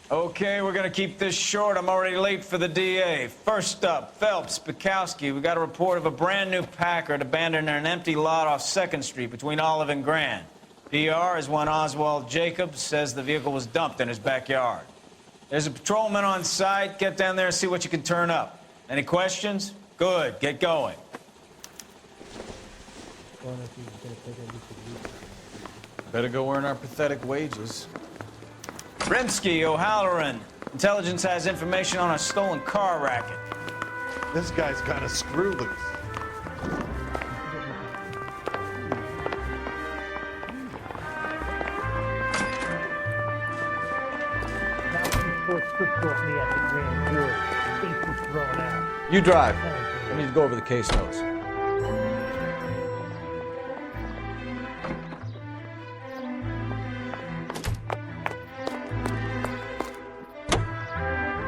Okay, we're gonna keep this short. I'm already late for the DA. First up, Phelps, Bukowski. We got a report of a brand new Packard abandoned in an empty lot off 2nd Street between Olive and Grand. PR is one Oswald Jacobs says the vehicle was dumped in his backyard. There's a patrolman on site. Get down there and see what you can turn up. Any questions? Good, get going. Better go earn our pathetic wages. Rimsky, O'Halloran. Intelligence has information on a stolen car racket. This guy's got a screw loose. You drive. I need to go over the case notes.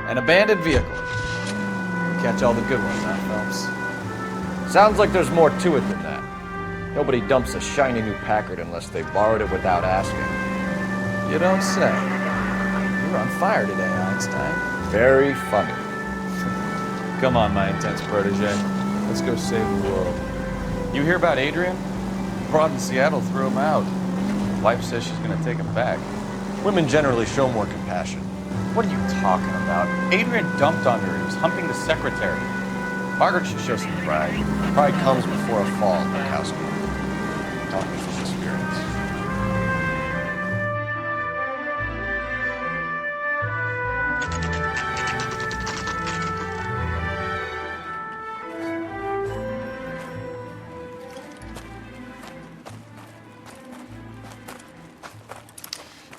An abandoned vehicle. Catch all the good ones, huh, Phelps? Sounds like there's more to it than that. Nobody dumps a shiny new Packard unless they borrowed it without asking. You don't say. You're on fire today, Einstein. Very funny. Come on, my intense protege. Let's go save the world. You hear about Adrian? Broad in Seattle threw him out. Wife says she's gonna take him back. Women generally show more compassion. What are you talking about? Adrian dumped on her. He was humping the secretary. Margaret should show some pride. Pride comes before a fall, Bukowski. Taught me from experience.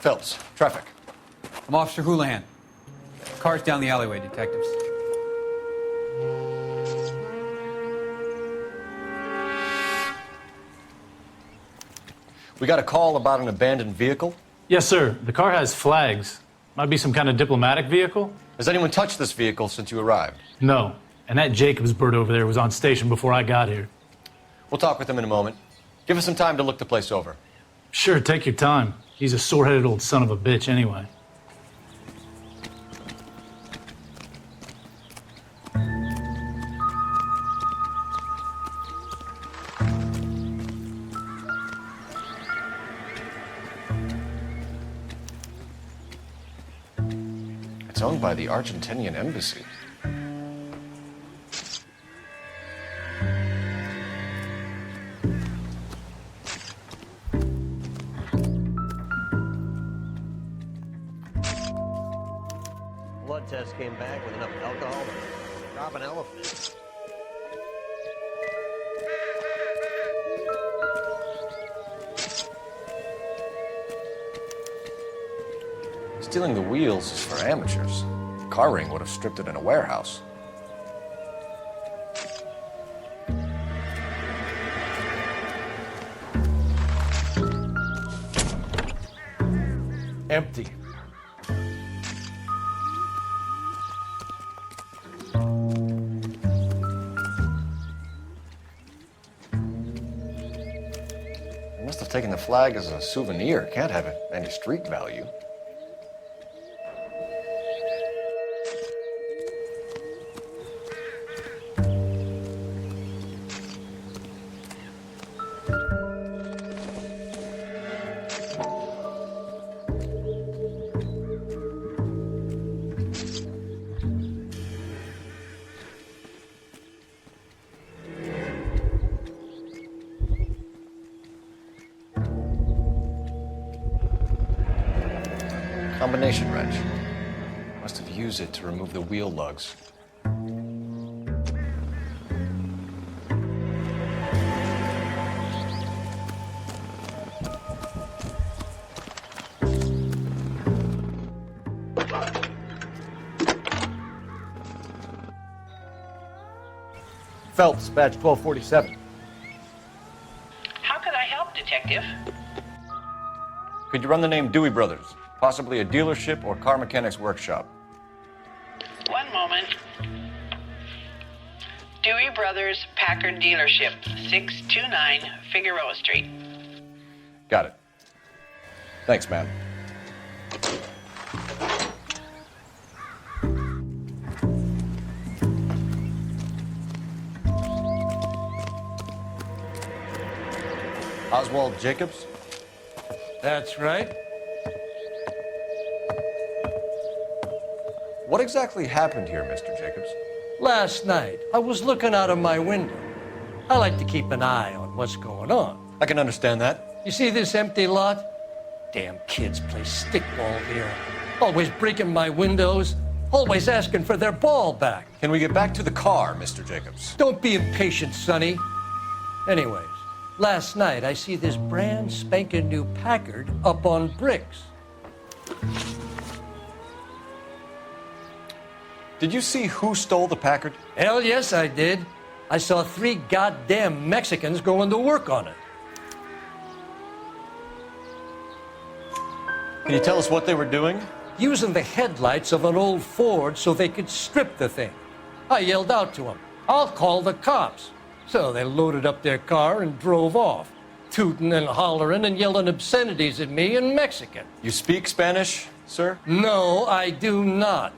Phelps, traffic. I'm Officer Houlihan. Car's down the alleyway, detectives. We got a call about an abandoned vehicle. Yes, sir. The car has flags. Might be some kind of diplomatic vehicle. Has anyone touched this vehicle since you arrived? No. And that Jacobs bird over there was on station before I got here. We'll talk with him in a moment. Give us some time to look the place over. Sure, take your time. He's a sore-headed old son of a bitch anyway. It's owned by the Argentinian embassy. Blood test came back with enough alcohol to drop an elephant. Stealing the wheels is for amateurs. Car ring would have stripped it in a warehouse. Empty. They must have taken the flag as a souvenir. Can't have any street value. Combination wrench. Must have used it to remove the wheel lugs. Phelps, badge 1247. How can I help, Detective? Could you run the name Dewey Brothers? Possibly a dealership or car mechanic's workshop. One moment. Dewey Brothers Packard Dealership, 629 Figueroa Street. Got it. Thanks, ma'am. Oswald Jacobs? That's right. What exactly happened here, Mr. Jacobs? Last night, I was looking out of my window. I like to keep an eye on what's going on. I can understand that. You see this empty lot? Damn kids play stickball here. Always breaking my windows, always asking for their ball back. Can we get back to the car, Mr. Jacobs? Don't be impatient, Sonny. Anyways, last night I see this brand spanking new Packard up on bricks. Did you see who stole the Packard? Hell yes, I did. I saw 3 goddamn Mexicans going to work on it. Can you tell us what they were doing? Using the headlights of an old Ford so they could strip the thing. I yelled out to them, "I'll call the cops." So they loaded up their car and drove off, tooting and hollering and yelling obscenities at me in Mexican. You speak Spanish, sir? No, I do not.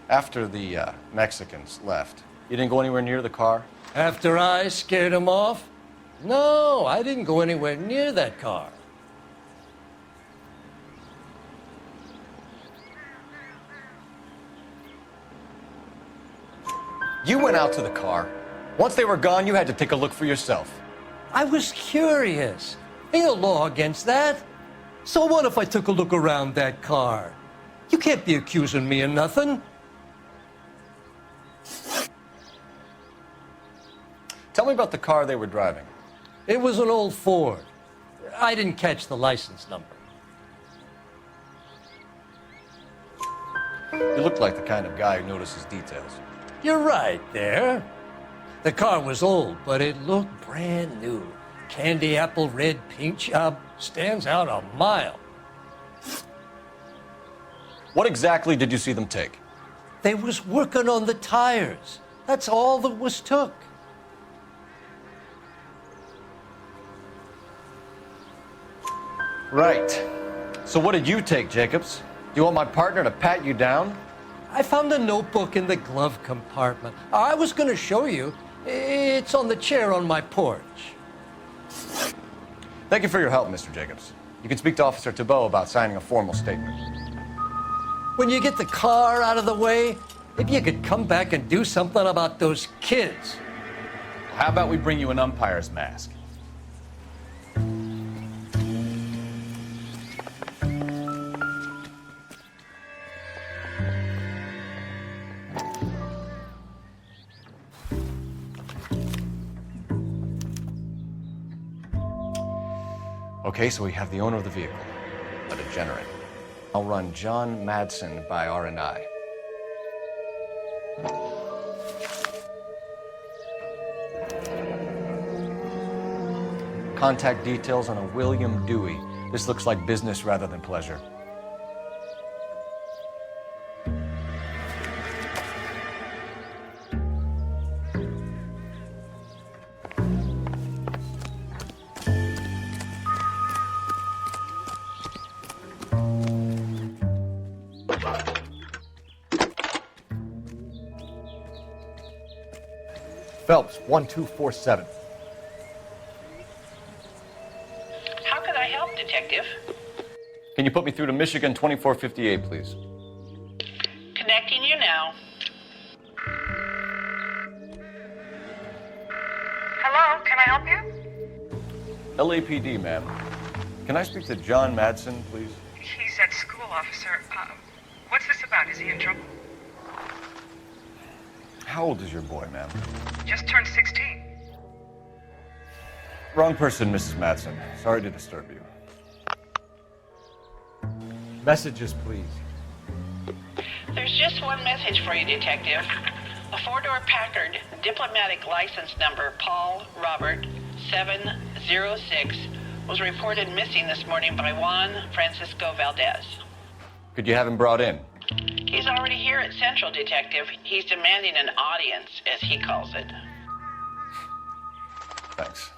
After the Mexicans left, you didn't go anywhere near the car? After I scared them off? No, I didn't go anywhere near that car. You went out to the car. Once they were gone, you had to take a look for yourself. I was curious. Ain't no law against that. So what if I took a look around that car? You can't be accusing me of nothing. Tell me about the car they were driving. It was an old Ford. I didn't catch the license number. You look like the kind of guy who notices details. You're right there. The car was old, but it looked brand new. Candy apple red paint job stands out a mile. What exactly did you see them take? They was working on the tires. That's all that was took. Right. So what did you take, Jacobs? Do you want my partner to pat you down? I found a notebook in the glove compartment. I was going to show you. It's on the chair on my porch. Thank you for your help, Mr. Jacobs. You can speak to Officer Thibault about signing a formal statement. When you get the car out of the way, maybe you could come back and do something about those kids. How about we bring you an umpire's mask? Okay, so we have the owner of the vehicle, a degenerate. I'll run John Madsen by R&I. Contact details on a William Dewey. This looks like business rather than pleasure. Phelps, 1247. How could I help, Detective? Can you put me through to Michigan 2458, please? Connecting you now. Hello, can I help you? LAPD, ma'am. Can I speak to John Madsen, please? He's at school, officer. What's this about? Is he in trouble? How old is your boy, ma'am? Just turned 16. Wrong person, Mrs. Madsen. Sorry to disturb you. Messages, please. There's just one message for you, Detective. A 4-door Packard, diplomatic license number Paul Robert 706, was reported missing this morning by Juan Francisco Valdez. Could you have him brought in? He's already here at Central, Detective. He's demanding an audience, as he calls it. Thanks.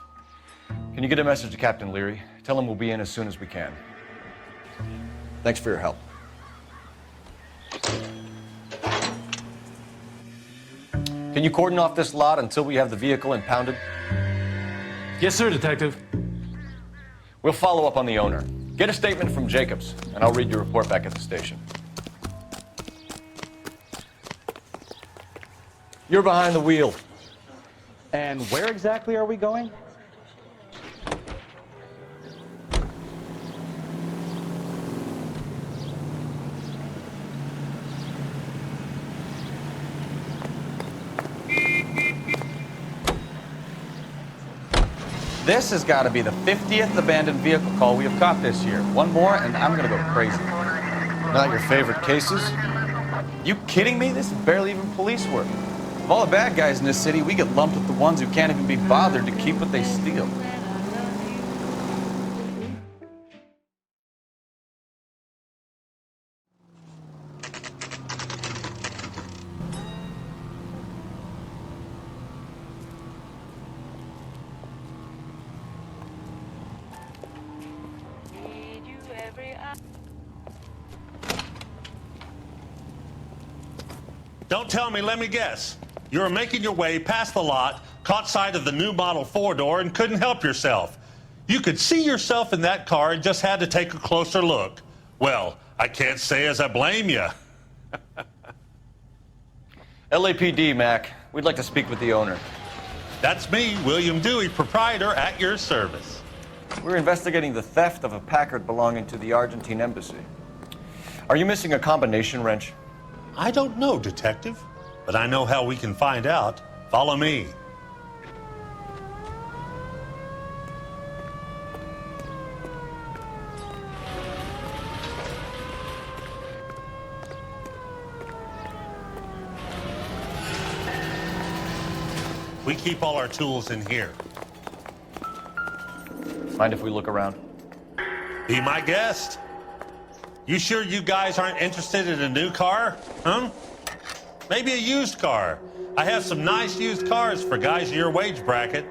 Can you get a message to Captain Leary? Tell him we'll be in as soon as we can. Thanks for your help. Can you cordon off this lot until we have the vehicle impounded? Yes, sir, Detective. We'll follow up on the owner. Get a statement from Jacobs, and I'll read your report back at the station. You're behind the wheel. And where exactly are we going? This has got to be the 50th abandoned vehicle call we have caught this year. One more, and I'm going to go crazy. Not your favorite cases? You kidding me? This is barely even police work. Of all the bad guys in this city, we get lumped with the ones who can't even be bothered to keep what they steal. Don't tell me, let me guess. You were making your way past the lot, caught sight of the new model four-door, and couldn't help yourself. You could see yourself in that car and just had to take a closer look. Well, I can't say as I blame you. LAPD, Mac. We'd like to speak with the owner. That's me, William Dewey, proprietor, at your service. We're investigating the theft of a Packard belonging to the Argentine embassy. Are you missing a combination wrench? I don't know, Detective, but I know how we can find out. Follow me. We keep all our tools in here. Mind if we look around? Be my guest. You sure you guys aren't interested in a new car? Huh? Maybe a used car. I have some nice used cars for guys in your wage bracket.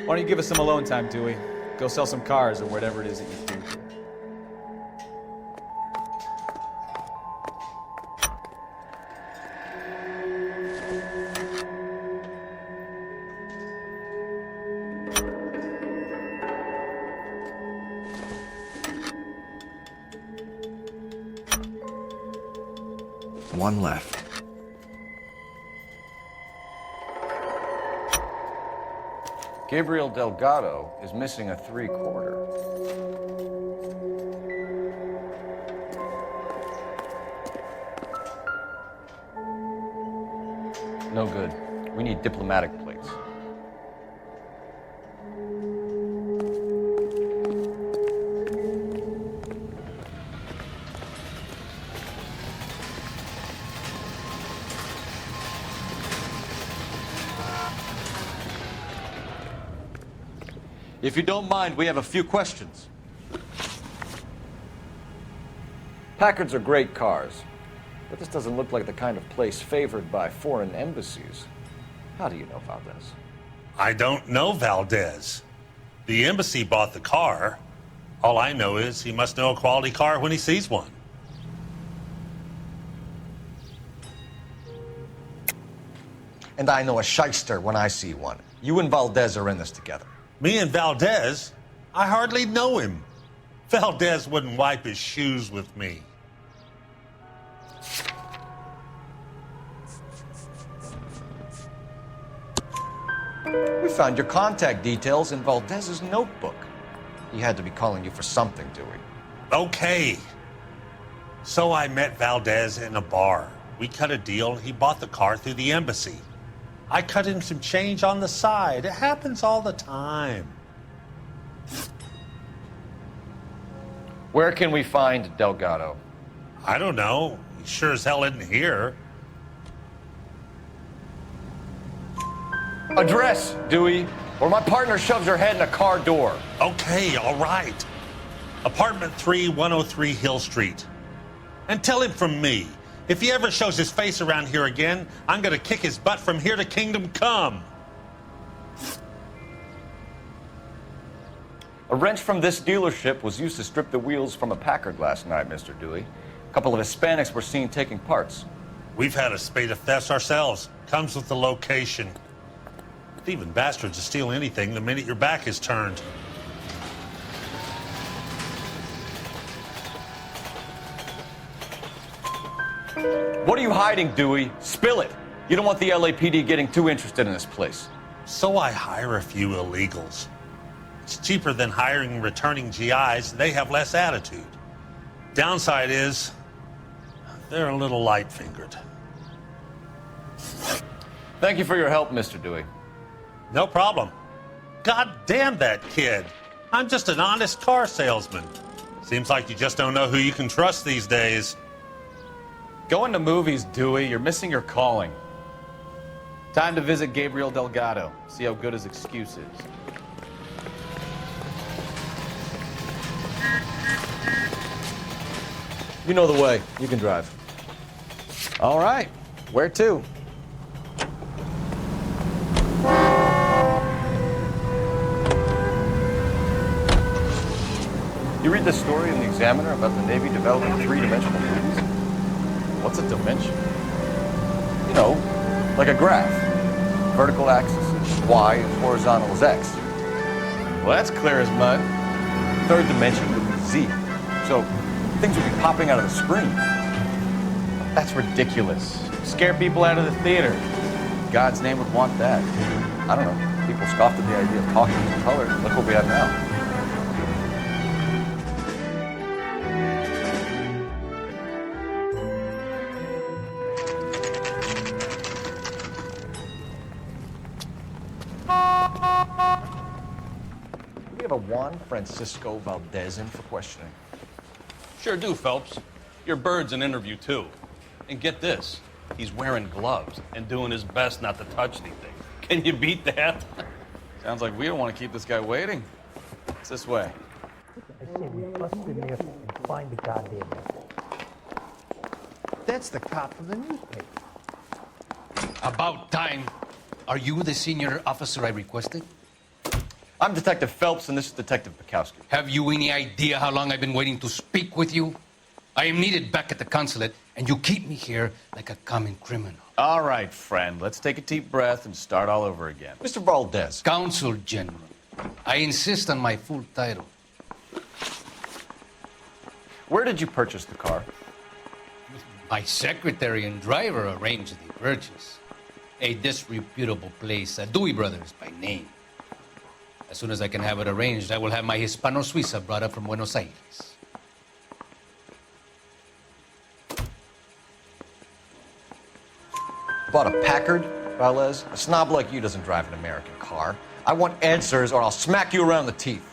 Why don't you give us some alone time, Dewey? Go sell some cars or whatever it is that you do. One left. Gabriel Delgado is missing a 3/4. No good. We need diplomatic plates. If you don't mind, we have a few questions. Packards are great cars, but this doesn't look like the kind of place favored by foreign embassies. How do you know Valdez? I don't know Valdez. The embassy bought the car. All I know is he must know a quality car when he sees one. And I know a shyster when I see one. You and Valdez are in this together. Me and Valdez? I hardly know him. Valdez wouldn't wipe his shoes with me. We found your contact details in Valdez's notebook. He had to be calling you for something, Dewey. Okay. So I met Valdez in a bar. We cut a deal. He bought the car through the embassy. I cut him some change on the side. It happens all the time. Where can we find Delgado? I don't know. He sure as hell isn't here. Address, Dewey, or my partner shoves her head in a car door. Okay, all right. Apartment 3, 103 Hill Street. And tell him from me, if he ever shows his face around here again, I'm gonna kick his butt from here to Kingdom Come. A wrench from this dealership was used to strip the wheels from a Packard last night, Mr. Dewey. A couple of Hispanics were seen taking parts. We've had a spate of thefts ourselves. Comes with the location. Thieving bastards will steal anything the minute your back is turned. What are you hiding, Dewey? Spill it. You don't want the LAPD getting too interested in this place. So I hire a few illegals. It's cheaper than hiring returning GIs. They have less attitude. Downside is, they're a little light-fingered. Thank you for your help, Mr. Dewey. No problem. God damn that kid. I'm just an honest car salesman. Seems like you just don't know who you can trust these days. Going to movies, Dewey. You're missing your calling. Time to visit Gabriel Delgado. See how good his excuse is. You know the way. You can drive. All right. Where to? You read the story in the Examiner about the Navy developing three-dimensional movies? What's a dimension? You know, like a graph. Vertical axis is Y and horizontal is X. Well, that's clear as mud. Third dimension would be Z. So things would be popping out of the screen. That's ridiculous. Scare people out of the theater. God's name would want that. I don't know. People scoffed at the idea of talking in color. Look what we have now. Do we have a Juan Francisco Valdez in for questioning? Sure do, Phelps. Your bird's an interview, too. And get this, he's wearing gloves and doing his best not to touch anything. Can you beat that? Sounds like we don't want to keep this guy waiting. It's this way. I say we bust in there and find the goddamn message. That's the cop from the newspaper. About time. Are you the senior officer I requested? I'm Detective Phelps, and this is Detective Bukowski. Have you any idea how long I've been waiting to speak with you? I am needed back at the consulate, and you keep me here like a common criminal. All right, friend. Let's take a deep breath and start all over again. Mr. Valdez. Consul General. I insist on my full title. Where did you purchase the car? My secretary and driver arranged the purchase. A disreputable place, Dewey Brothers by name. As soon as I can have it arranged, I will have my Hispano Suiza brought up from Buenos Aires. Bought a Packard, Valdez? A snob like you doesn't drive an American car. I want answers or I'll smack you around the teeth.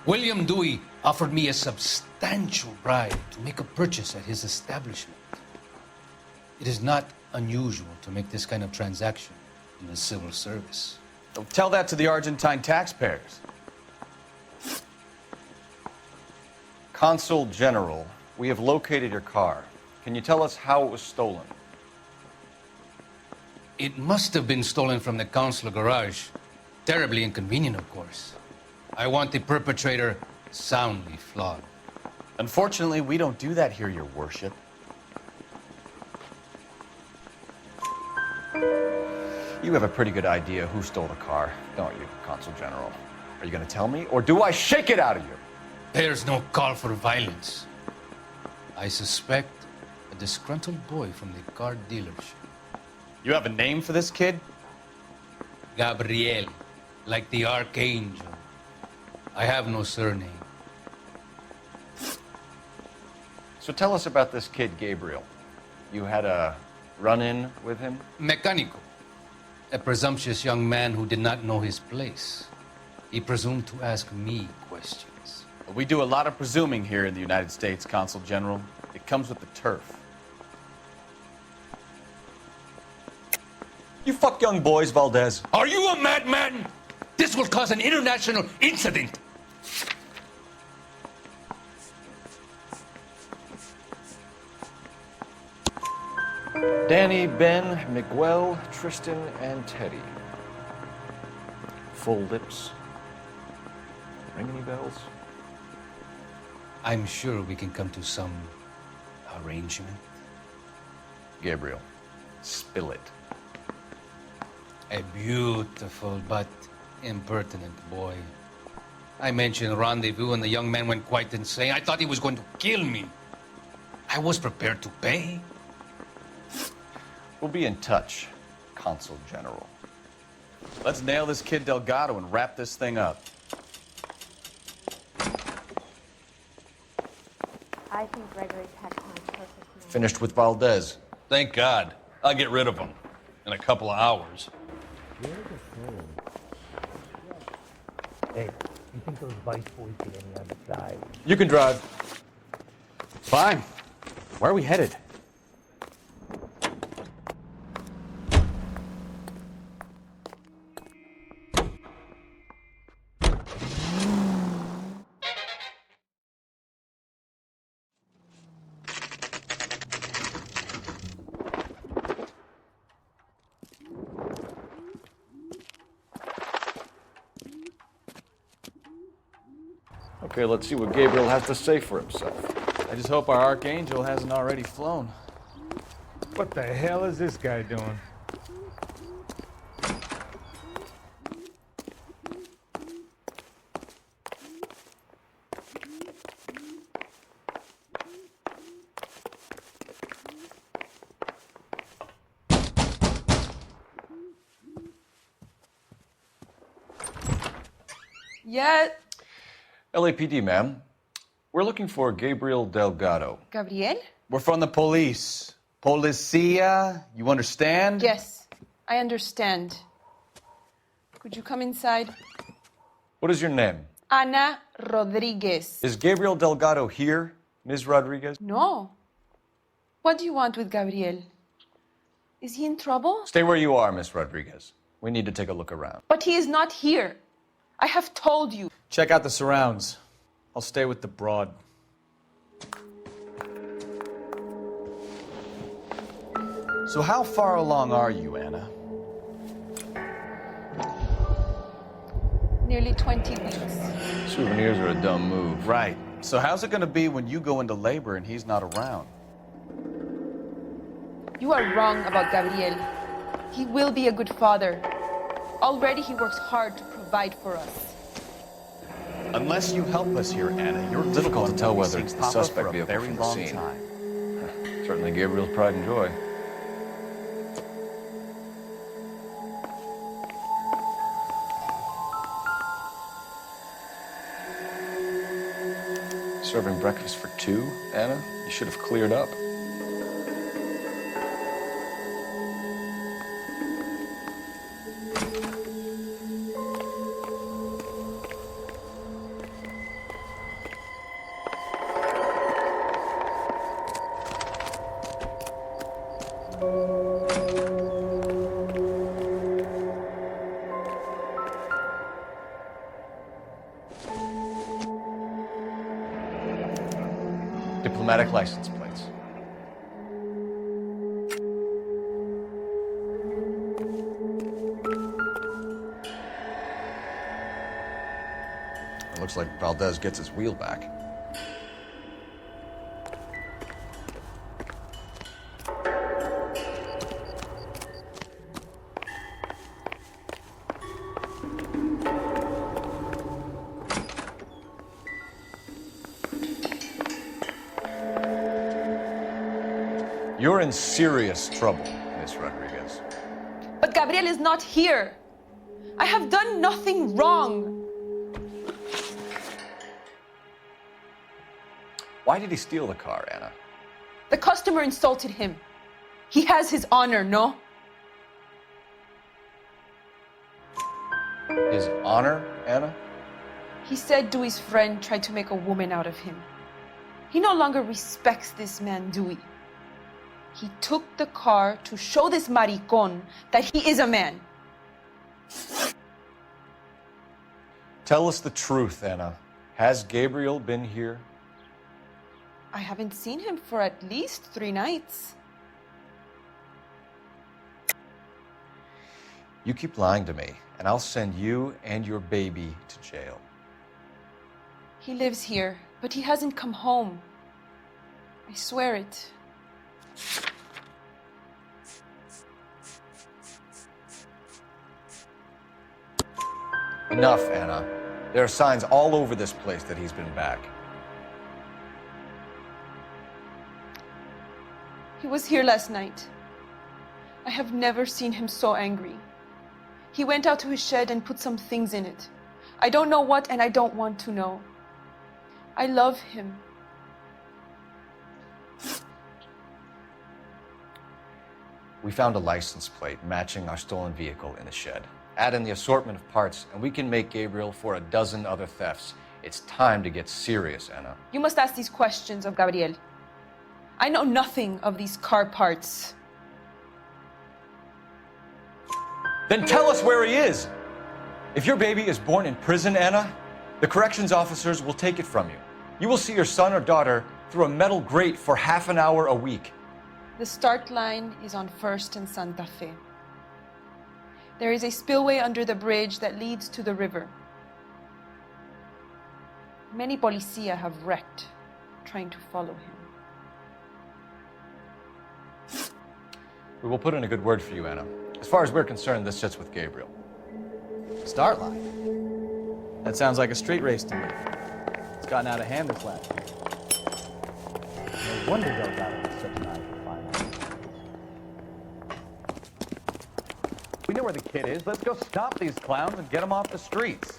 William Dewey offered me a substantial bribe to make a purchase at his establishment. It is not unusual to make this kind of transaction in the civil service. So tell that to the Argentine taxpayers. Consul General, we have located your car. Can you tell us how it was stolen? It must have been stolen from the consular garage. Terribly inconvenient, of course. I want the perpetrator soundly flogged. Unfortunately, we don't do that here, Your Worship. You have a pretty good idea who stole the car, don't you, Consul General? Are you going to tell me, or do I shake it out of you? There's no call for violence. I suspect a disgruntled boy from the car dealership. You have a name for this kid? Gabriel, like the archangel. I have no surname. So tell us about this kid, Gabriel. You had a run-in with him? Mecánico. A presumptuous young man who did not know his place. He presumed to ask me questions. We do a lot of presuming here in the United States, Consul General. It comes with the turf. You fuck young boys, Valdez. Are you a madman? This will cause an international incident. Danny, Ben, Miguel, Tristan, and Teddy. Full lips. Ring any bells? I'm sure we can come to some arrangement. Gabriel, spill it. A beautiful but impertinent boy. I mentioned rendezvous and the young man went quite insane. I thought he was going to kill me. I was prepared to pay. We'll be in touch, Consul General. Let's nail this kid Delgado and wrap this thing up. I think Gregory's had time perfect. Finished with Valdez. Thank God. I'll get rid of him in a couple of hours. Hey, you think those vice boys get any on the side? You can drive. Fine. Where are we headed? Okay, let's see what Gabriel has to say for himself. I just hope our Archangel hasn't already flown. What the hell is this guy doing? Yeah. LAPD, ma'am. We're looking for Gabriel Delgado. Gabriel? We're from the police. Policia, you understand? Yes, I understand. Could you come inside? What is your name? Ana Rodriguez. Is Gabriel Delgado here, Ms. Rodriguez? No. What do you want with Gabriel? Is he in trouble? Stay where you are, Ms. Rodriguez. We need to take a look around. But he is not here. I have told you. Check out the surrounds. I'll stay with the broad. So how far along are you, Anna? Nearly 20 weeks. Souvenirs are a dumb move. Right. So how's it going to be when you go into labor and he's not around? You are wrong about Gabriel. He will be a good father. Already he works hard to provide for us. Unless you help us here, Anna, you're Difficult to tell whether it's the Papa suspect for a vehicle very from the long scene. time. Certainly Gabriel's pride and joy. Serving breakfast for two, Anna? You should have cleared up. Diplomatic license plates. It looks like Valdez gets his wheel back. You're in serious trouble, Miss Rodriguez. But Gabriel is not here. I have done nothing wrong. Why did he steal the car, Anna? The customer insulted him. He has his honor, no? His honor, Anna? He said Dewey's friend tried to make a woman out of him. He no longer respects this man, Dewey. He took the car to show this maricon that he is a man. Tell us the truth, Anna. Has Gabriel been here? I haven't seen him for at least 3 nights. You keep lying to me, and I'll send you and your baby to jail. He lives here, but he hasn't come home. I swear it. Enough, Anna. There are signs all over this place that he's been back. He was here last night. I have never seen him so angry. He went out to his shed and put some things in it. I don't know what, and I don't want to know. I love him. We found a license plate matching our stolen vehicle in the shed. Add in the assortment of parts, and we can make Gabriel for 12 other thefts. It's time to get serious, Anna. You must ask these questions of Gabriel. I know nothing of these car parts. Then tell us where he is! If your baby is born in prison, Anna, the corrections officers will take it from you. You will see your son or daughter through a metal grate for half an hour a week. The start line is on 1st and Santa Fe. There is a spillway under the bridge that leads to the river. Many policia have wrecked trying to follow him. We will put in a good word for you, Anna. As far as we're concerned, this sits with Gabriel. Start line? That sounds like a street race to me. It's gotten out of hand this last year. No wonder Delgado was such an eye for finance. We know where the kid is. Let's go stop these clowns and get them off the streets.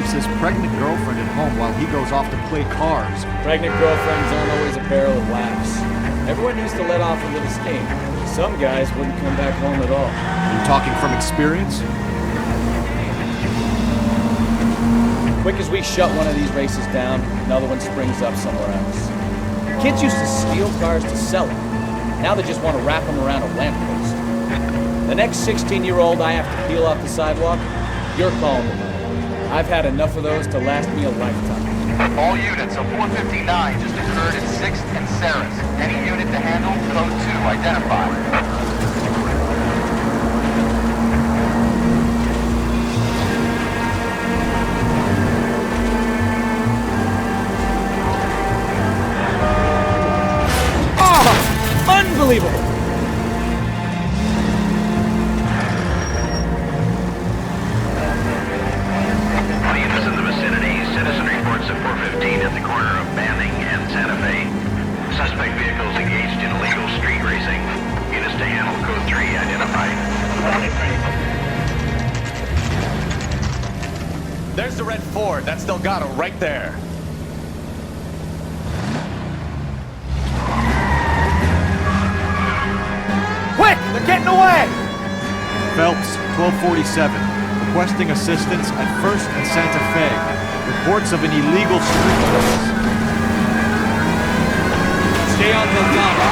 His pregnant girlfriend at home while he goes off to play cards. Pregnant girlfriends aren't always a barrel of laughs. Everyone used to let off a little steam. Some guys wouldn't come back home at all. Are you talking from experience? Quick as we shut one of these races down, another one springs up somewhere else. Kids used to steal cars to sell them. Now they just want to wrap them around a lamppost. The next 16-year-old I have to peel off the sidewalk, you're calling them. I've had enough of those to last me a lifetime. All units, a 459 just occurred at 6th and Sarah's. Any unit to handle, code 2, identify. Oh! Unbelievable! At the corner of Banning and Santa Fe. Suspect vehicles engaged in illegal street racing. Units to handle, code 3 identified. There's the red Ford. That's Delgado right there. Quick! They're getting away! Phelps, 1247. Requesting assistance at 1st and Santa Fe. Reports of an illegal street race. Stay on Delgado.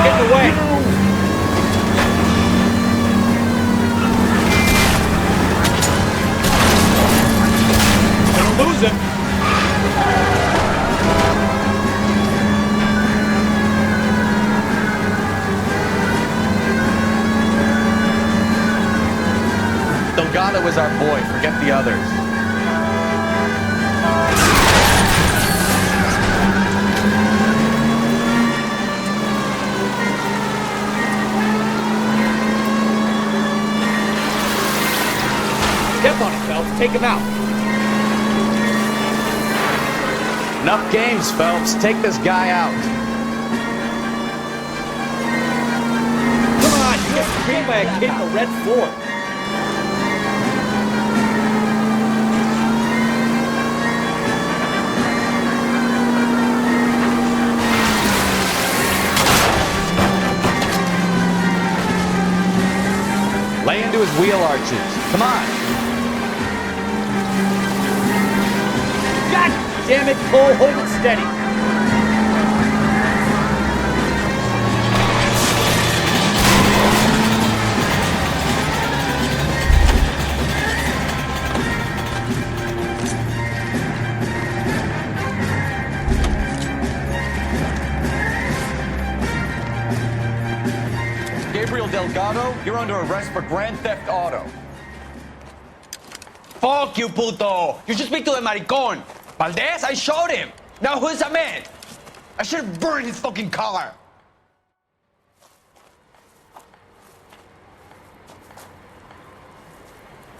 Get away. Gonna lose him. Delgado is our boy. Forget the others. Step on it, Phelps. Take him out. Enough games, Phelps. Take this guy out. Come on, you get screened by a kid in a red Ford. Lay into his wheel arches. Come on. God damn it, Cole. Hold it steady. Delgado, you're under arrest for grand theft auto. Fuck you, puto! You should speak to the maricón. Valdez, I showed him. Now who's the man? I should have burned his fucking car.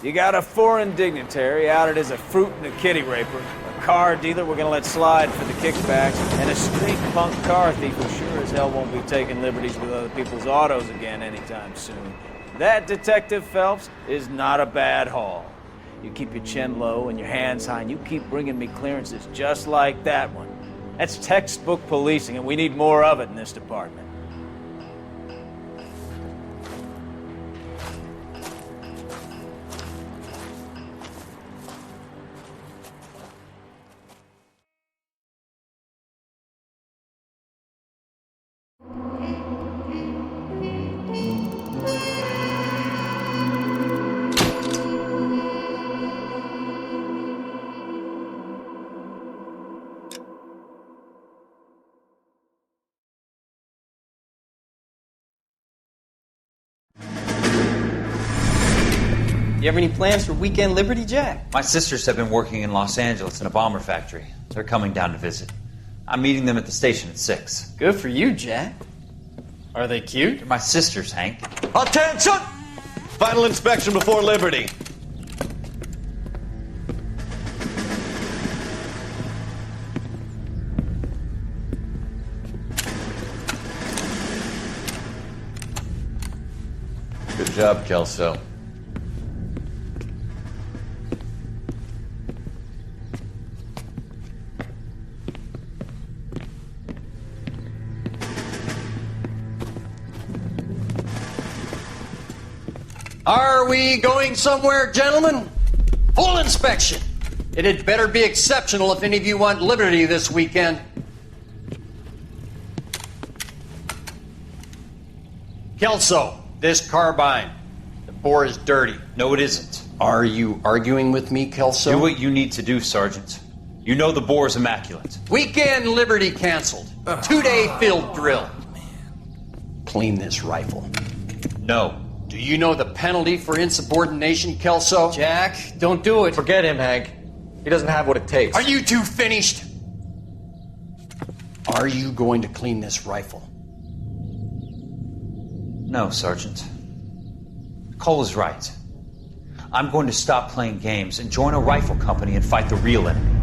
You got a foreign dignitary outed as a fruit and a kitty raper, a car dealer we're gonna let slide for the kickbacks, and a street punk car thief who sure as hell won't be taking liberties with other people's autos again anytime soon. That, Detective Phelps, is not a bad haul. You keep your chin low and your hands high, and you keep bringing me clearances just like that one. That's textbook policing, and we need more of it in this department. You have any plans for weekend Liberty, Jack? My sisters have been working in Los Angeles in a bomber factory. They're coming down to visit. I'm meeting them at the station at 6. Good for you, Jack. Are they cute? They're my sisters, Hank. Attention! Final inspection before Liberty. Good job, Kelso. Are we going somewhere, gentlemen? Full inspection. It had better be exceptional if any of you want liberty this weekend. Kelso, this carbine. The bore is dirty. No, it isn't. Are you arguing with me, Kelso? Do what you need to do, Sergeant. You know the bore is immaculate. Weekend liberty canceled. 2-day field drill. Clean this rifle. No. Do you know the penalty for insubordination, Kelso? Jack, don't do it. Forget him, Hank. He doesn't have what it takes. Are you two finished? Are you going to clean this rifle? No, Sergeant. Cole is right. I'm going to stop playing games and join a rifle company and fight the real enemy.